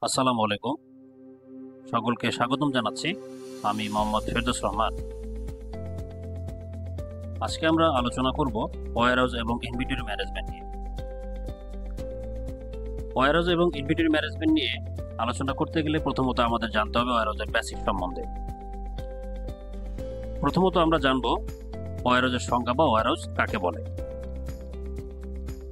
আসসালামু আলাইকুম, সকলকে স্বাগতম জানাচ্ছি। আমি মোহাম্মদ ফেরদৌস রহমান। আজকে আমরা আলোচনা করব ওয়্যারহাউস এবং ইনভেন্টরি ম্যানেজমেন্ট নিয়ে। ওয়্যারহাউস এবং ইনভেন্টরি ম্যানেজমেন্ট নিয়ে আলোচনা করতে গেলে প্রথমত আমাদের জানতে হবে ওয়্যারহাউসের বেসিক সম্বন্ধে। প্রথমত আমরা জানব ওয়্যারহাউসের সংজ্ঞা বা ওয়্যারহাউস কাকে বলে।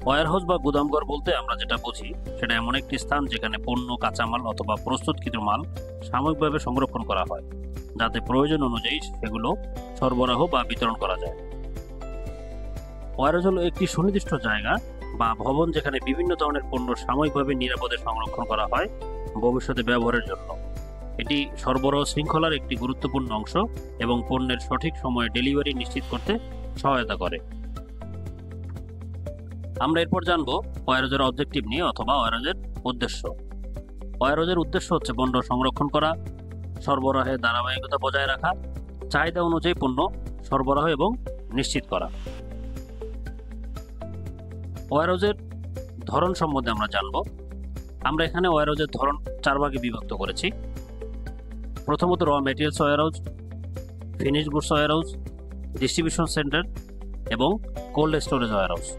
ওয়্যারহাউস বা গুদামঘর বলতে আমরা যেটা বুঝি সেটা এমন একটি স্থান যেখানে পণ্য, কাঁচামাল অথবা প্রস্তুতকৃত মাল সাময়িকভাবে সংরক্ষণ করা হয়, যাতে প্রয়োজন অনুযায়ী সেগুলো সরবরাহ বা বিতরণ করা যায়। ওয়্যারহাউস হলো একটি সুনির্দিষ্ট জায়গা বা ভবন যেখানে বিভিন্ন ধরনের পণ্য সাময়িকভাবে নিরাপদে সংরক্ষণ করা হয় ভবিষ্যতে ব্যবহারের জন্য। এটি সরবরাহ শৃঙ্খলার একটি গুরুত্বপূর্ণ অংশ এবং পণ্যের সঠিক সময়ে ডেলিভারি নিশ্চিত করতে সহায়তা করে। আমরা এরপর জানবো ওয়্যারহাউসের অবজেক্টিভ নিয়ে অথবা ওয়্যারহাউসের উদ্দেশ্য। ওয়্যারহাউসের উদ্দেশ্য হচ্ছে পণ্য সংরক্ষণ করা, সরবরাহে ধারাবাহিকতা বজায় রাখা, চাহিদা অনুযায়ী পণ্য সরবরাহ এবং নিশ্চিত করা। ওয়্যারহাউসের ধরন সম্বন্ধে আমরা জানব। আমরা এখানে ওয়্যারহাউসের ধরন 4 ভাগে বিভক্ত করেছি। প্রথমত র materials warehouse, finish goods warehouse, distribution centre এবং কোল্ড স্টোরেজ ওয়্যারহাউস।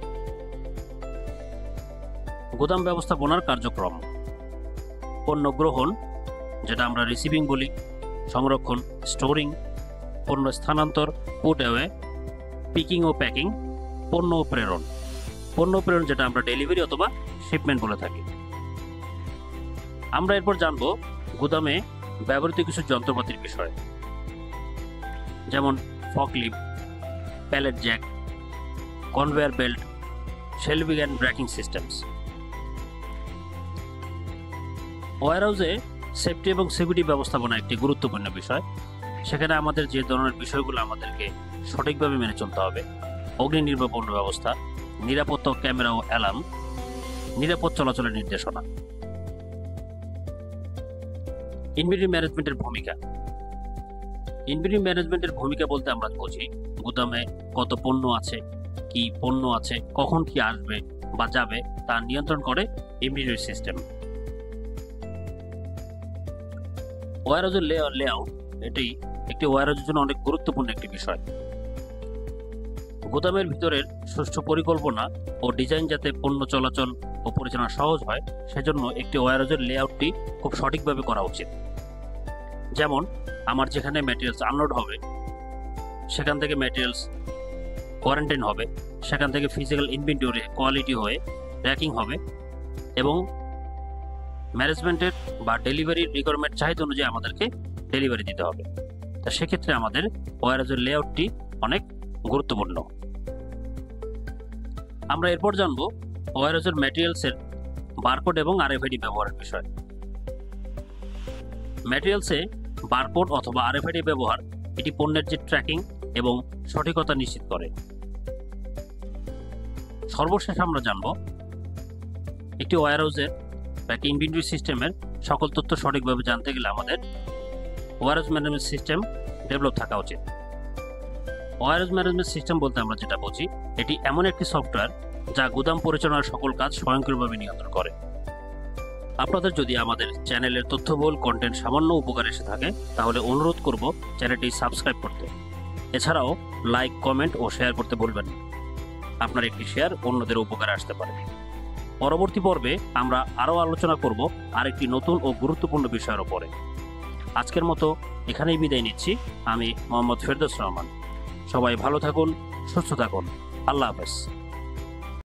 গুদাম ব্যবস্থাপনার কার্যক্রম: পণ্য গ্রহণ, যেটা আমরা রিসিভিং বলি, সংরক্ষণ, স্টোরিং, পণ্য স্থানান্তর, পুট অ্যাওয়ে, পিকিং ও প্যাকিং, পণ্য প্রেরণ। পণ্য প্রেরণ যেটা আমরা ডেলিভারি অথবা শিপমেন্ট বলে থাকি। আমরা এরপর জানব গুদামে ব্যবহৃত কিছু যন্ত্রপাতির বিষয়, যেমন forklift, pallet jack, conveyor belt, shelving and breaking systems. ওয়্যারহাউসে সেফটি এবং সিকিউরিটি ব্যবস্থাপনা একটি গুরুত্বপূর্ণ বিষয়। সেখানে আমাদের যে ধরনের বিষয়গুলো আমাদেরকে সঠিকভাবে মেনে চলতে হবে: অগ্নি নির্বাপন ব্যবস্থা, নিরাপত্তা ক্যামেরা ও অ্যালার্ম, নিরাপদ চলাচলের নির্দেশনা। ইনভেন্টরি ম্যানেজমেন্টের ভূমিকা। ইনভেন্টরি ম্যানেজমেন্টের ভূমিকা বলতে আমরা বুঝি গুদামে কত পণ্য আছে, কি পণ্য আছে, কখন কি আসবে বা যাবে তা নিয়ন্ত্রণ করে ইনভেন্টরি সিস্টেম। ওয়্যারহাউসের লেআউট, এটি একটি ওয়্যারহাউসের জন্য অনেক গুরুত্বপূর্ণ একটি বিষয়। গুদামের ভিতরের সুষ্ঠু পরিকল্পনা ও ডিজাইন যাতে পণ্য চলাচল ও পরিচালনা সহজ হয়, সেজন্য একটি ওয়্যারহাউসের লেআউটটি খুব সঠিকভাবে করা উচিত। যেমন আমার যেখানে ম্যাটেরিয়ালস আনলোড হবে সেখান থেকে ম্যাটেরিয়ালস কোয়ারেন্টাইন হবে, সেখান থেকে ফিজিক্যাল ইনভেন্টরি কোয়ালিটি হয়ে র্যাকিং হবে এবং ম্যানেজমেন্টের বা ডেলিভারির রিকোয়ারমেন্ট চাহিদা অনুযায়ী আমাদেরকে ডেলিভারি দিতে হবে। তা সেক্ষেত্রে আমাদের ওয়্যারহাউসের লেআউটটি অনেক গুরুত্বপূর্ণ। আমরা এরপর জানবো ওয়্যারহাউসের ম্যাটেরিয়ালসের বারকোড এবং RFID ব্যবহারের বিষয়। ম্যাটেরিয়ালসে বারকোড অথবা RFID ব্যবহার এটি পণ্যের যে ট্র্যাকিং এবং সঠিকতা নিশ্চিত করে। সর্বশেষ আমরা জানবো একটি ওয়্যারহাউসের বা একটি ইনভেন্টরি সিস্টেমের সকল তথ্য সঠিকভাবে জানতে গেলে আমাদের ওয়্যারহাউস ম্যানেজমেন্ট সিস্টেম ডেভেলপ থাকা উচিত। ওয়্যারহাউস ম্যানেজমেন্ট সিস্টেম বলতে আমরা যেটা বুঝি এটি এমন একটি সফটওয়্যার যা গুদাম পরিচালনার সকল কাজ স্বয়ংক্রিয়ভাবে নিয়ন্ত্রণ করে। আপনাদের যদি আমাদের চ্যানেলের তথ্যবহুল কন্টেন্ট সামান্য উপকার এসে থাকে তাহলে অনুরোধ করব চ্যানেলটি সাবস্ক্রাইব করতে। এছাড়াও লাইক, কমেন্ট ও শেয়ার করতে ভুলবেন না। আপনার একটি শেয়ার অন্যদের উপকারে আসতে পারে। পরবর্তী পর্বে আমরা আরও আলোচনা করব আরেকটি নতুন ও গুরুত্বপূর্ণ বিষয়ের উপরে। আজকের মতো এখানেই বিদায় নিচ্ছি। আমি মোহাম্মদ ফেরদৌস রহমান। সবাই ভালো থাকুন, সুস্থ থাকুন। আল্লাহ হাফেজ।